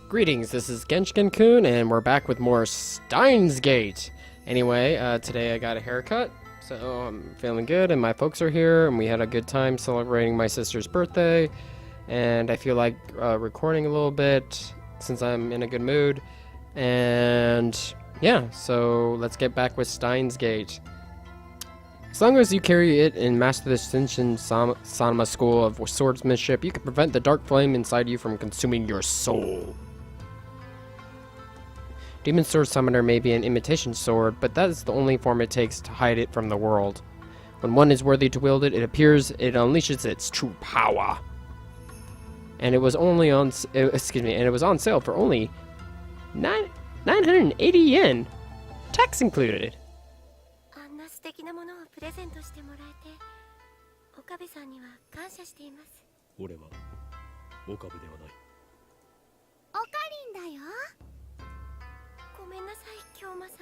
Greetings, this is Genshin-kun, and we're back with more Steins Gate. Anyway, today I got a haircut, so I'm feeling good, and my folks are here, and we had a good time celebrating my sister's birthday, and I feel like recording a little bit, since I'm in a good mood, and yeah, so let's get back with Steins Gate. As long as you carry it and master the Shinshin Sanma School of Swordsmanship, you can prevent the dark flame inside you from consuming your soul. Demon Sword Summoner may be an imitation sword, but that is the only form it takes to hide it from the world. When one is worthy to wield it, it appears, it unleashes its true power. And it was only on, and it was on sale for only 980 yen, tax included. 素敵なものをプレゼントしてもらえて、岡部さんには感謝しています。俺は岡部ではない。オカリンだよ。ごめんなさい、京馬さ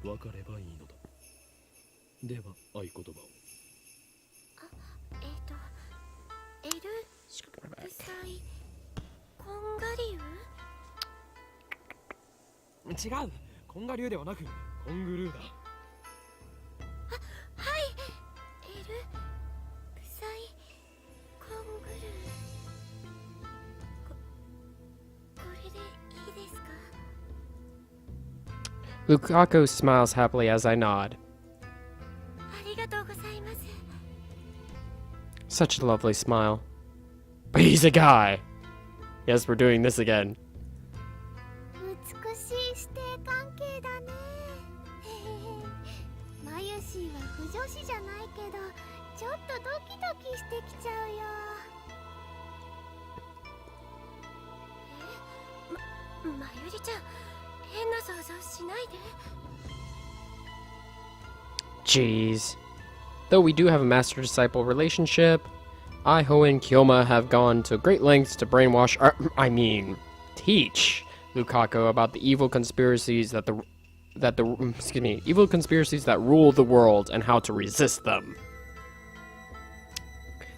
ん。わかればいいのだ。では合言葉を。エルブサイコンガリウ？違う。コンガリュウではなくコングルーだ。はい。エルブサイコングルー。これでいいですか？ Lukaku smiles happily as I nod. ありがとうございます。 Such a lovely smile. But he's a guy. Yes, we're doing this again. 美しい師弟関係だね。マユシーは不女子じゃないけど、ちょっとドキドキしてきちゃうよ。まゆりちゃん、変な想像しないで。 Jeez. Though we do have a master-disciple relationship, Ho and Kyoma have gone to great lengths to brainwash, teach Lukaku about the evil conspiracies that evil conspiracies that rule the world and how to resist them.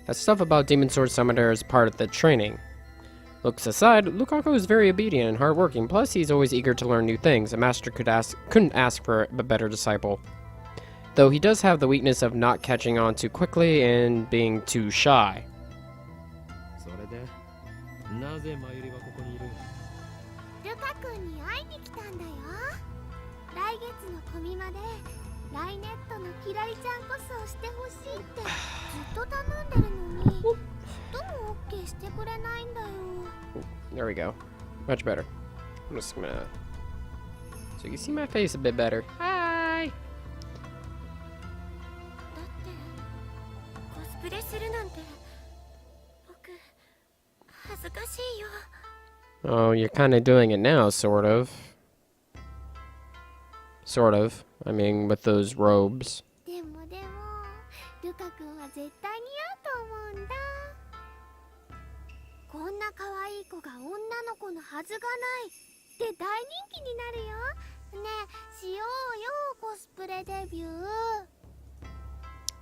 That stuff about Demon Sword Summoner is part of the training. Looks aside, Lukaku is very obedient and hardworking, plus he's always eager to learn new things. A master couldn't ask for a better disciple. Though he does have the weakness of not catching on too quickly and being too shy. There we go. Much better. I'm just gonna... So you can see my face a bit better. Hi! Oh, you're kind of doing it now, sort of. Sort of. I mean, with those robes.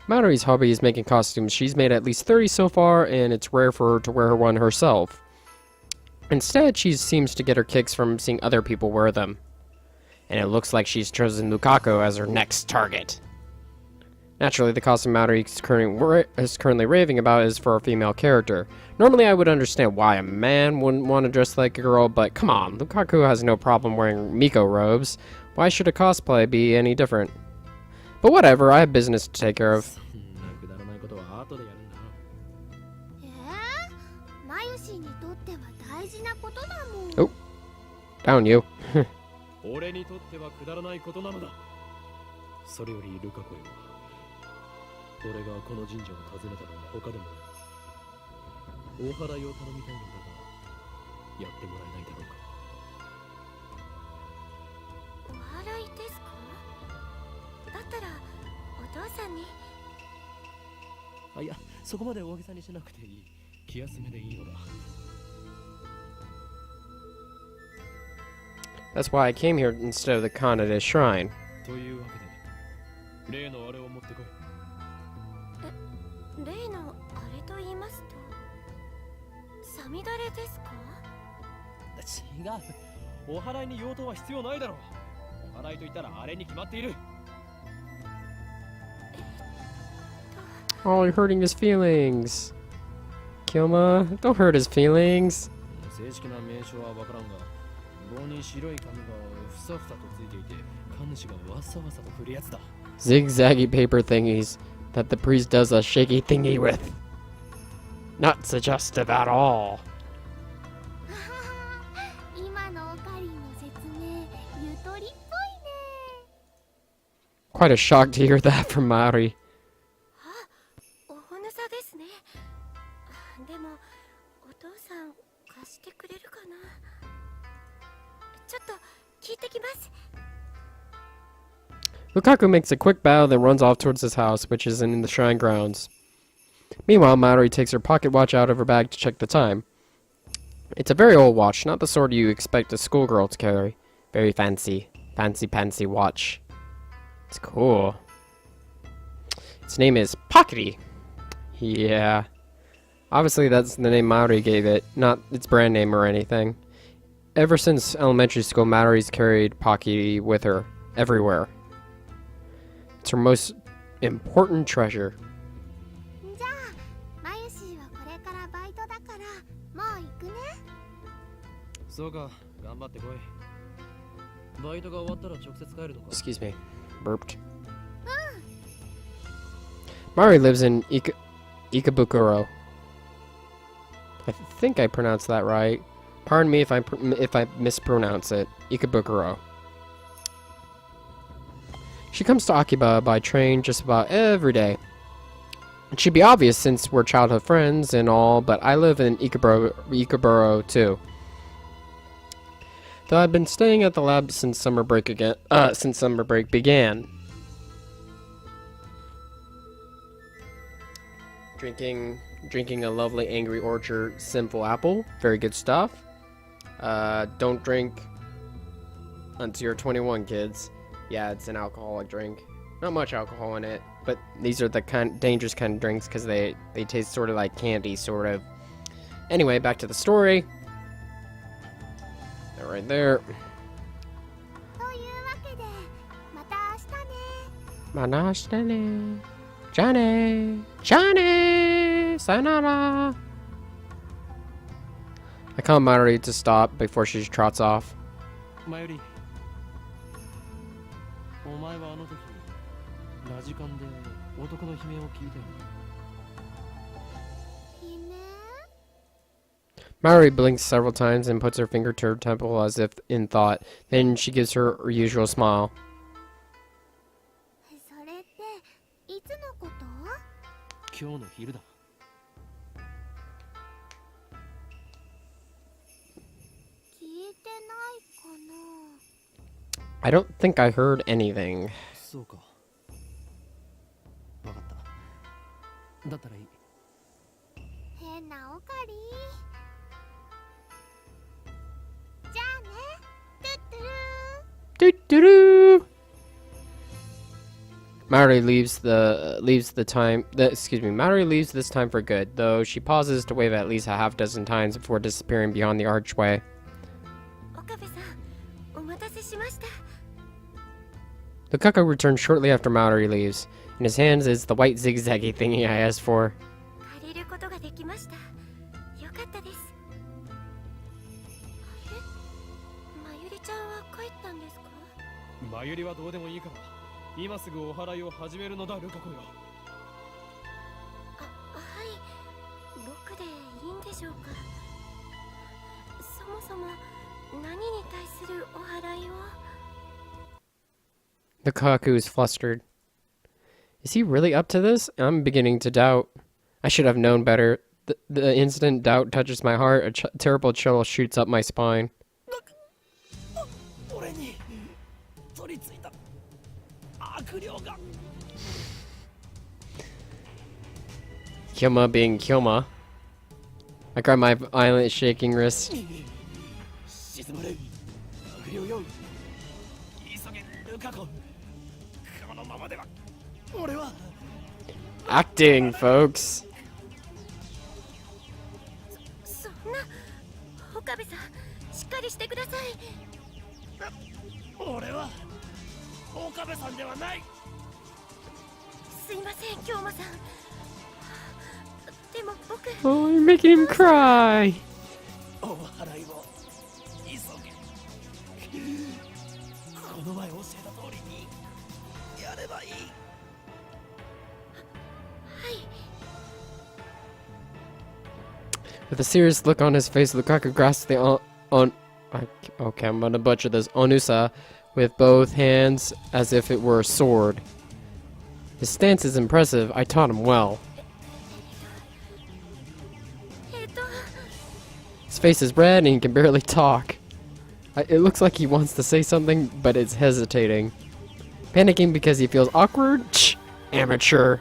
Maori's hobby is making costumes. She's made at least 30 so far, and it's rare for her to wear one herself. Instead, she seems to get her kicks from seeing other people wear them. And it looks like she's chosen Lukaku as her next target. Naturally, the costume Maori is currently raving about is for a female character. Normally, I would understand why a man wouldn't want to dress like a girl, but come on, Lukaku has no problem wearing Miko robes. Why should a cosplay be any different? But whatever, I have business to take care of. Oh, down you. That's why I came here instead of the Kanade Shrine. 例のあれと言いますと、さみだれですか？違う。お祓いに用途は必要ないだろう。お祓いと言ったらあれに決まっている。Oh, you're hurting his feelings. Kyoma, don't hurt his feelings. 正式な名称はわからんが、棒に白い紙がふさふさとついていて、神主がわさわさと振るやつだ。Zigzaggy paper thingies that the priest does a shaky thingy with. Not suggestive at all. 今のオカリンの説明、ゆとりっぽいね。 Quite a shock to hear that from Maori. おほぬさですね。でもお父さん貸してくれるかな。ちょっと聞いてきます。 Lukaku makes a quick bow, then runs off towards his house, which is in the shrine grounds. Meanwhile, Maori takes her pocket watch out of her bag to check the time. It's a very old watch, not the sort you expect a schoolgirl to carry. Very fancy. Fancy watch. It's cool. Its name is Pockety. Yeah. Obviously that's the name Maori gave it, not its brand name or anything. Ever since elementary school, Maori's carried Pockety with her, everywhere. It's her most important treasure. じゃあ、マユシーはこれからバイトだからもう行くね。そうか、頑張ってこい。バイトが終わったら直接帰るのか。 Excuse me. Burped. Maori lives in Ikebukuro. I think I pronounced that right. Pardon me if I mispronounce it. Ikebukuro. She comes to Akiba by train just about every day. It should be obvious since we're childhood friends and all, but I live in Ikeburo too. Though I've been staying at the lab since summer break began. Drinking a lovely Angry Orchard Simple Apple. Very good stuff. Don't drink until you're 21, kids. Yeah, it's an alcoholic drink. Not much alcohol in it, but these are the dangerous kind of drinks because they taste sort of like candy, sort of. Anyway, back to the story. They're right there. というわけで、また明日ね。また明日ね。じゃあね。じゃあね。さよなら. I call Maori to stop before she trots off. マユリ、お前はあの時ラジカンで男の悲鳴を聞いたよ。悲鳴？ Maori blinks several times and puts her finger to her temple as if in thought. Then she gives her usual smile. それっていつのこと？今日の昼だ。聞いてないかな。 I don't think I heard anything. そうか。わかった。だったらいい。変なオカリー。じゃあね。トゥットゥルー。 Doo-doo-doo. Maori leaves this time for good, though she pauses to wave at least a half dozen times before disappearing beyond the archway. 岡部さん、お待たせしました。 Lukaku returns shortly after Maori leaves. In his hands is the white zigzaggy thingy I asked for. 借りることができました。よかったです。あれ？まゆりちゃんは帰ったんですか？マユリはどうでもいいから。今すぐお祓いを始めるのだ、ルカ子よ。はい。僕でいいんでしょうか。そもそも何に対するお祓いを？ Lukaku is flustered. Is he really up to this? I'm beginning to doubt. I should have known better. The instant doubt touches my heart, a terrible chill shoots up my spine. 俺に取り付いた悪霊が。 Kyoma being Kyoma. I grab my violent shaking wrist. 静まれ。悪霊よ。急げ、ルカ子。このままでは俺は。Acting, folks. そんな岡部さんしっかりしてください。俺は岡部さんではない。すいません京馬さん。でも僕 Oh, you're making him cry. お払いを急げ。この前教えた通りにやればいい。 With a serious look on his face, Lukaku grasps the okay, I'm gonna butcher this. Onusa with both hands as if it were a sword. His stance is impressive. I taught him well. His face is red and he can barely talk. It looks like he wants to say something, but it's hesitating. Panicking because he feels awkward? Shh, amateur.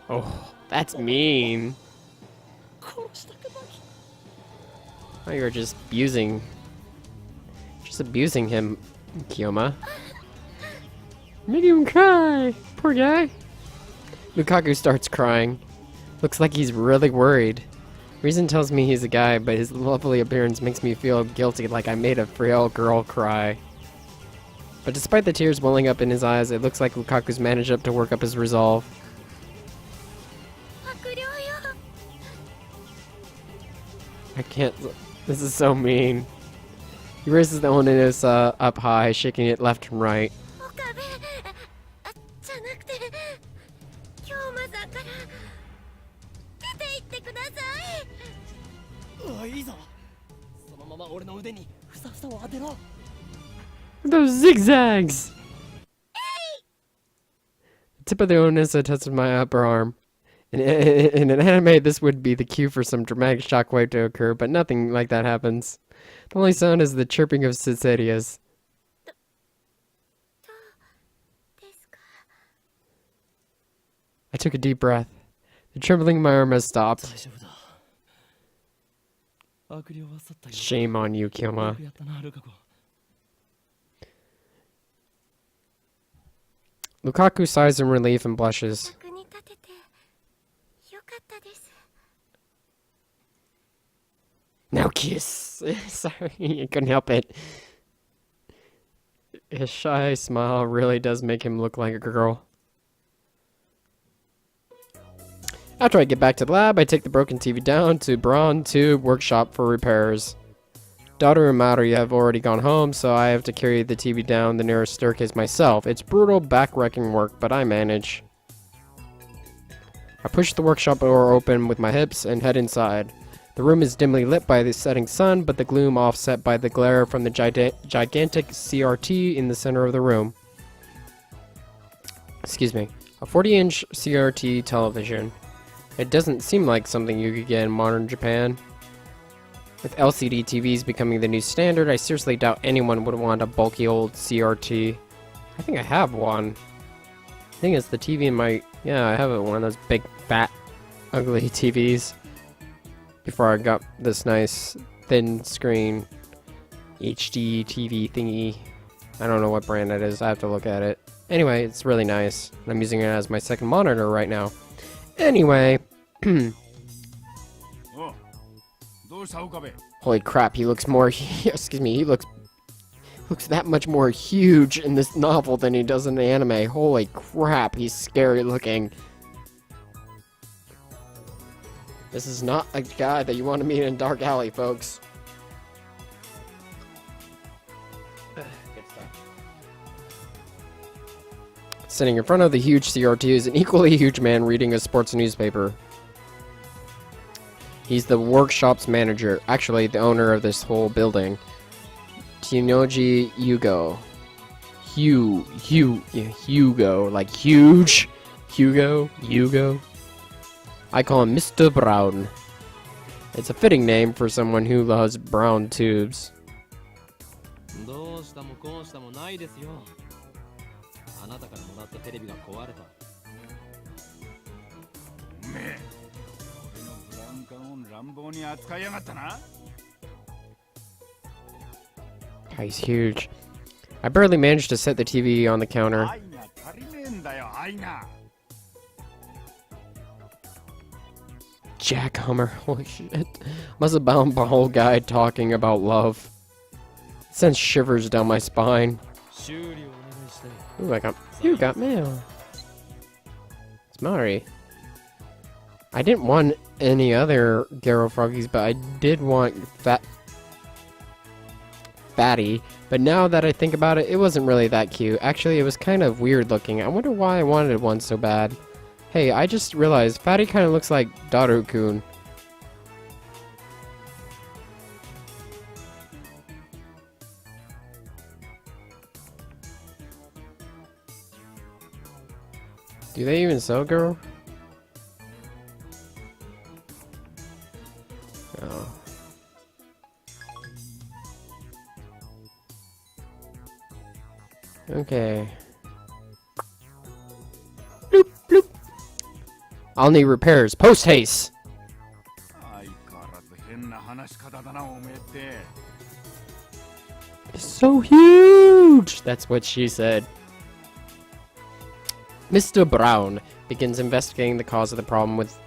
Oh, that's mean. Oh, you're just abusing him, Kiyoma. Make him cry, poor guy. Lukaku starts crying. Looks like he's really worried. Reason tells me he's a guy, but his lovely appearance makes me feel guilty, like I made a frail girl cry. But despite the tears welling up in his eyes, it looks like Lukaku's managed up to work up his resolve. I can't. This is so mean. He raises the Onusa up high, shaking it left and right. Those zigzags! The tip of the Onusa touches my upper arm. In an anime, this would be the cue for some dramatic shockwave to occur, but nothing like that happens. The only sound is the chirping of cicadias. I took a deep breath. The trembling in my arm has stopped. Shame on you, Kiyoma. Lukaku sighs in relief and blushes. Now kiss! Sorry, I couldn't help it. His shy smile really does make him look like a girl. After I get back to the lab, I take the broken TV down to Braun Tube Workshop for repairs. Daughter and Maru have already gone home, so I have to carry the TV down the nearest staircase myself. It's brutal back-wrecking work, but I manage. I push the workshop door open with my hips and head inside. The room is dimly lit by the setting sun, but the gloom offset by the glare from the gigantic CRT in the center of the room. Excuse me. A 40-inch CRT television. It doesn't seem like something you could get in modern Japan. With LCD TVs becoming the new standard, I seriously doubt anyone would want a bulky old CRT. I think I have one. I think it's the TV in my... Yeah, I have one of those big, fat, ugly TVs. Before I got this nice, thin screen HD TV thingy. I don't know what brand it is. I have to look at it. Anyway, it's really nice. I'm using it as my second monitor right now. Anyway. Holy crap, he looks more... excuse me, he looks that much more huge in this novel than he does in the anime. Holy crap, he's scary looking. This is not a guy that you want to meet in Dark Alley, folks. Good stuff. Sitting in front of the huge CRT is an equally huge man reading a sports newspaper. He's the workshop's manager, actually the owner of this whole building. Tinoji Hugo. Hugo, like huge. Hugo. I call him Mr. Brown. It's a fitting name for someone who loves brown tubes. He's huge. I barely managed to set the TV on the counter. Jackhammer. Holy shit. Must have bound the whole guy talking about love. It sends shivers down my spine. Ooh, you got mail. It's Mari. I didn't want any other Garo Froggies, but I did want Fatty. But now that I think about it, it wasn't really that cute. Actually, it was kind of weird looking. I wonder why I wanted one so bad. Hey, I just realized Fatty kind of looks like Daru-kun. Do they even sell girl? Oh. Okay. Bloop, bloop. I'll need repairs. Post haste! It's so huge! That's what she said. Mr. Brown begins investigating the cause of the problem with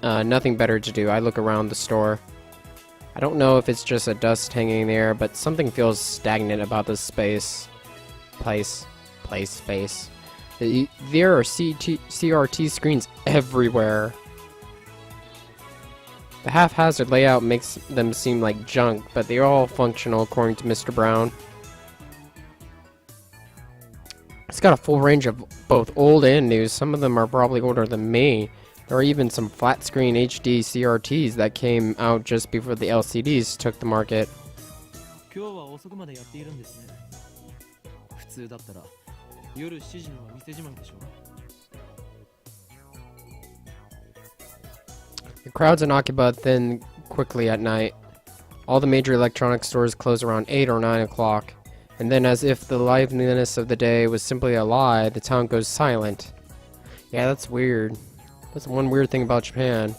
nothing better to do. I look around the store. I don't know if it's just a dust hanging in the air, but something feels stagnant about this space. Space. There are CRT screens everywhere. The haphazard layout makes them seem like junk, but they're all functional according to Mr. Brown. It's got a full range of both old and new. Some of them are probably older than me. There are even some flat screen HD CRTs that came out just before the LCDs took the market. The crowds in Akiba thin quickly at night. All the major electronics stores close around 8 or 9 o'clock. And then, as if the liveliness of the day was simply a lie, the town goes silent. Yeah, that's weird. That's one weird thing about Japan.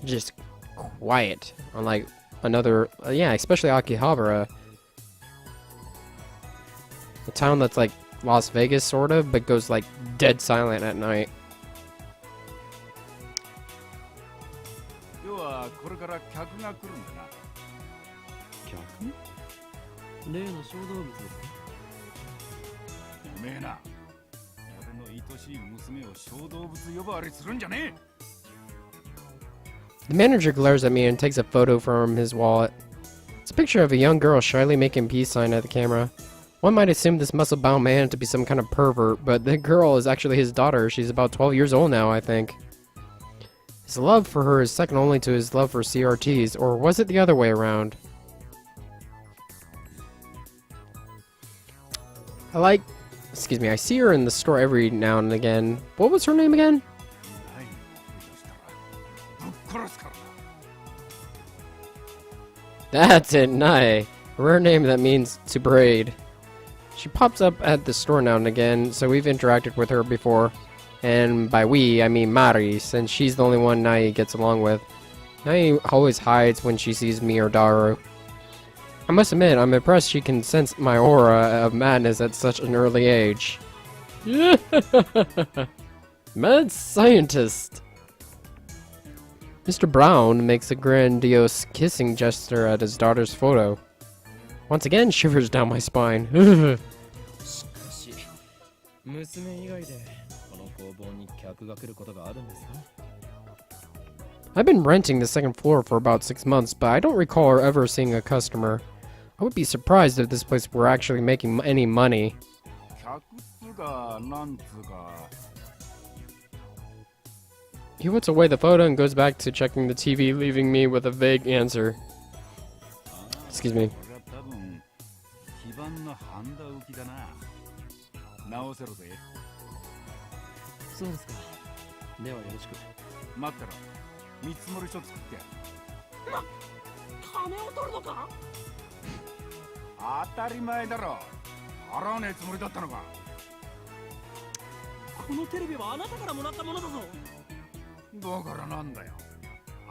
Just quiet. Unlike another, yeah, especially Akihabara. A town that's like Las Vegas, sort of, but goes like dead silent at night. The manager glares at me and takes a photo from his wallet. It's a picture of a young girl shyly making peace sign at the camera. One might assume this muscle-bound man to be some kind of pervert, but the girl is actually his daughter. She's about 12 years old now, I think. His love for her is second only to his love for CRTs, or was it the other way around? I see her in the store every now and again. What was her name again? That's it, Nai. A rare name that means to braid. She pops up at the store now and again, so we've interacted with her before. And by we, I mean Mari, since she's the only one Nai gets along with. Nai always hides when she sees me or Daru. I must admit, I'm impressed she can sense my aura of madness at such an early age. Mad scientist! Mr. Brown makes a grandiose kissing gesture at his daughter's photo. Once again, shivers down my spine. I've been renting the second floor for about 6 months, but I don't recall ever seeing a customer. I would be surprised if this place were actually making any money. He puts away the photo and goes back to checking the TV, leaving me with a vague answer. Excuse me.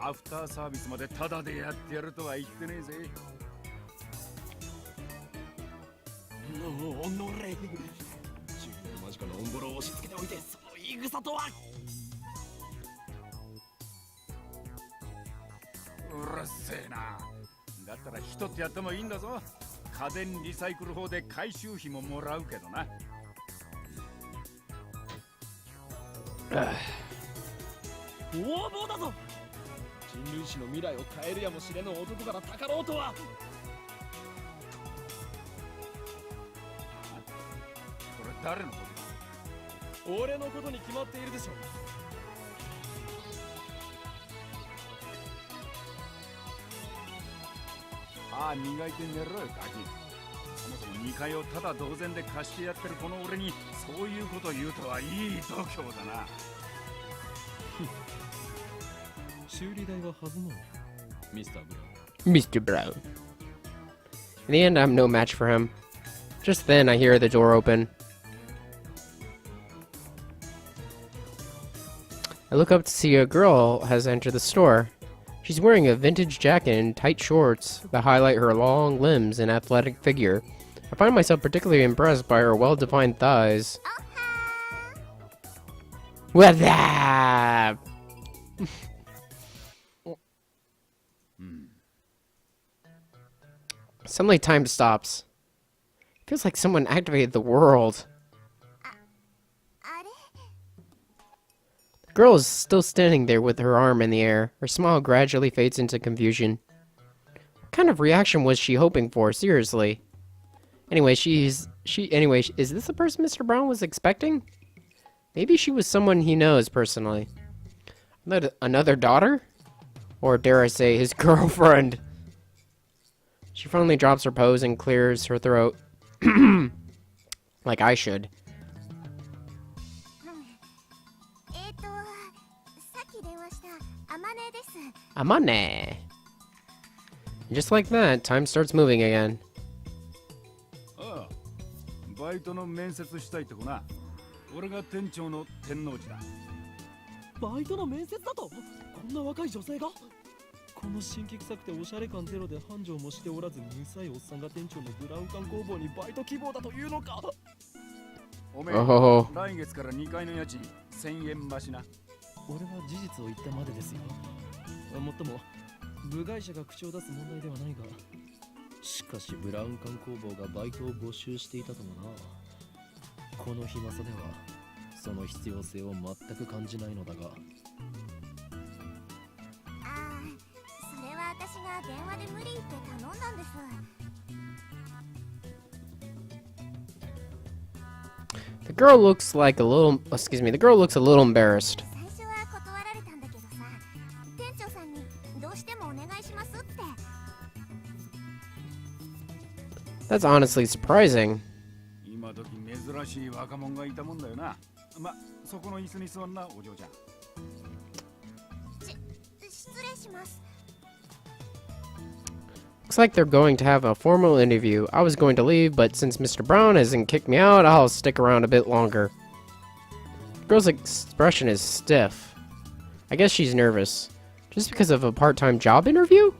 アフターサービスまでタダでやってやるとは言ってねえぜ。おのれ。自分の間近のオンボロを押し付けておいて、その言い草とは。うるせえな。だったら一つやってもいいんだぞ。家電リサイクル法で回収費ももらうけどな。横暴だぞ。人類史の未来を変えるやもしれぬ男からたかろうとは。これ誰のことだ？俺のことに決まっているでしょ。ああ、磨いて寝ろよ、ガキ。そもそも2階をただ同然で貸してやってるこの俺にそういうこと言うとはいい度胸だな。修理代は弾む。ミスター・ブラウン。 Mr. Brown. In the end, I'm no match for him. Just then, I hear the door open. I look up to see a girl has entered the store. She's wearing a vintage jacket and tight shorts that highlight her long limbs and athletic figure. I find myself particularly impressed by her well-defined thighs. What's up? Suddenly time stops. Feels like someone activated the world. あれ The girl is still standing there with her arm in the air. Her smile gradually fades into confusion. What kind of reaction was she hoping for? Seriously. Anyway, is this the person Mr. Brown was expecting? Maybe she was someone he knows personally. Another daughter? Or dare I say, his girlfriend? She finally drops her pose and clears her throat. Like I should. さっき電話したアマネです。 Amane. And just like that, time starts moving again. ああ、バイトの面接したいって子な。俺が店長の天王寺だ。バイトの面接だと。こんな若い女性が。この新規臭くておしゃれ感ゼロで繁盛もしておらず、うるさいおっさんが店長のブラウン管工房にバイト希望だというのか。おめえ、Oh. 来月から2階の家賃1000円増しな。俺は事実を言ったまでですよ。もっとも部外者が口を出す問題ではないが、しかしブラウン管工房がバイトを募集していたともな。この暇さではその必要性を全く感じないのだが。ああ、それは私が電話で無理って頼んだんです。 The girl looks like a little, the girl looks a little embarrassed. 最初は断られたんだけどさ、店長さんにどうしてもお願いしますって。 That's honestly surprising. 今時珍しい若者がいたもんだよな。ま、そこの椅子に座んな、お嬢ちゃん。失礼します。 Looks like they're going to have a formal interview. I was going to leave, but since Mr. Brown hasn't kicked me out, I'll stick around a bit longer. The girl's expression is stiff. I guess she's nervous. Just because of a part-time job interview?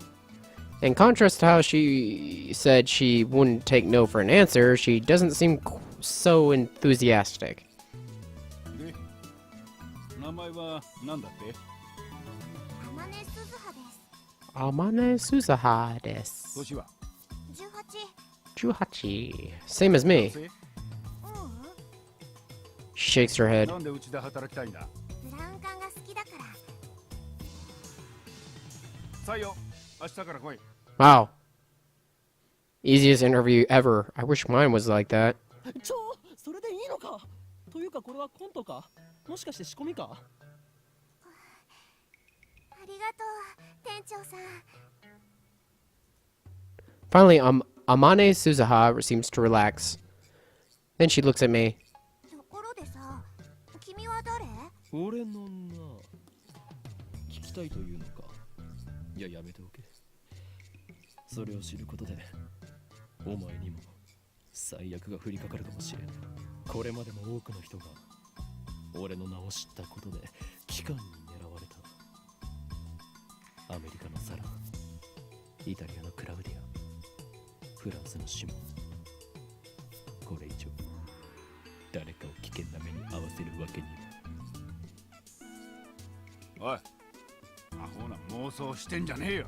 In contrast to how she said she wouldn't take no for an answer, she doesn't seem so enthusiastic. で、名前は何だって？ アマネスズハです。 Amane Suzaha desu. 年は？ 18。 18. Same as me. 女性？ううん。 She shakes her head. なんでうちで働きたいんだ？ブラウン管が好きだから。採用。明日から来い。 Wow. Easiest interview ever. I wish mine was like that. それでいいのか。というかこれはコントか。もしかして仕込みか。ありがとう、店長さん。 Finally, Amane Suzaha seems to relax. Then she looks at me. ところでさ、君は誰？俺のな。聞きたいというのか。いや、やめておけ。それを知ることでお前にも最悪が降りかかるかもしれん。これまでも多くの人が俺の名を知ったことで機関に狙われた。アメリカのサラ、イタリアのクラウディア、フランスのシモン。これ以上誰かを危険な目に遭わせるわけには。おい、アホな妄想してんじゃねえよ。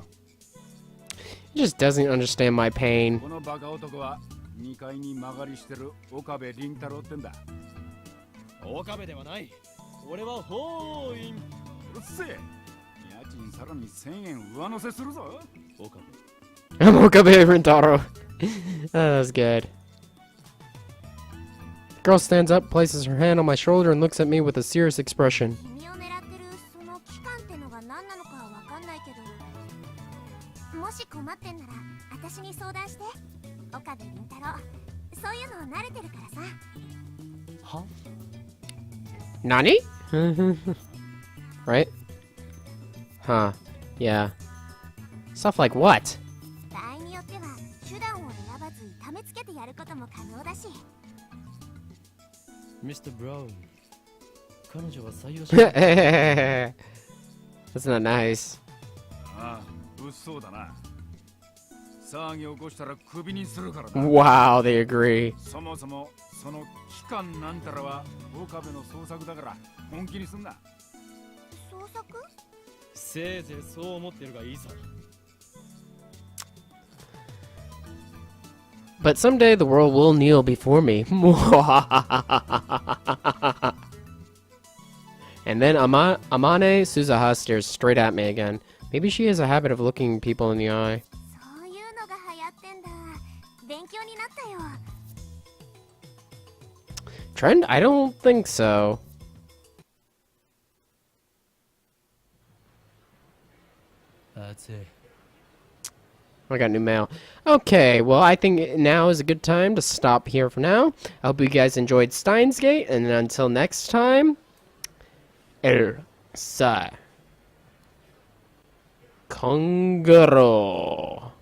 He just doesn't understand my pain. このバカ男は2階に曲がりしてる岡部倫太郎ってんだ。岡部ではない。俺は法院。うるせえ。家賃さらに1000円上乗せするぞ。岡部。I'm Okabe Rintaro. That was good. The girl stands up, places her hand on my shoulder, and looks at me with a serious expression. 君を狙ってるその期間ってのが何なのかはわかんないけど、もし困ってんなら私に相談して。岡部倫太郎、そういうの慣れてるからさ。は？ Nani? Right? Huh. Yeah. Stuff like what? 場合によっては手段を選ばず痛めつけてやることも可能だし。ミスター・ブラウン。彼女は採用し That's not nice. ああ、物騒だな。騒ぎ起こしたらクビにするからな。 Wow, they agree. そもそもその期間なんたらは岡部の創作だから本気にすんな。創作？せいぜいそう思ってるがいいさ。 But someday the world will kneel before me. And then Amane Suzaha stares straight at me again. Maybe she has a habit of looking people in the eye. そういうのが流行ってんだ。勉強になったよ。 Trend? I don't think so. That's it. I got new mail. Okay, well, I think now is a good time to stop here for now. I hope you guys enjoyed Steins Gate, and until next time, Sa Kongoro.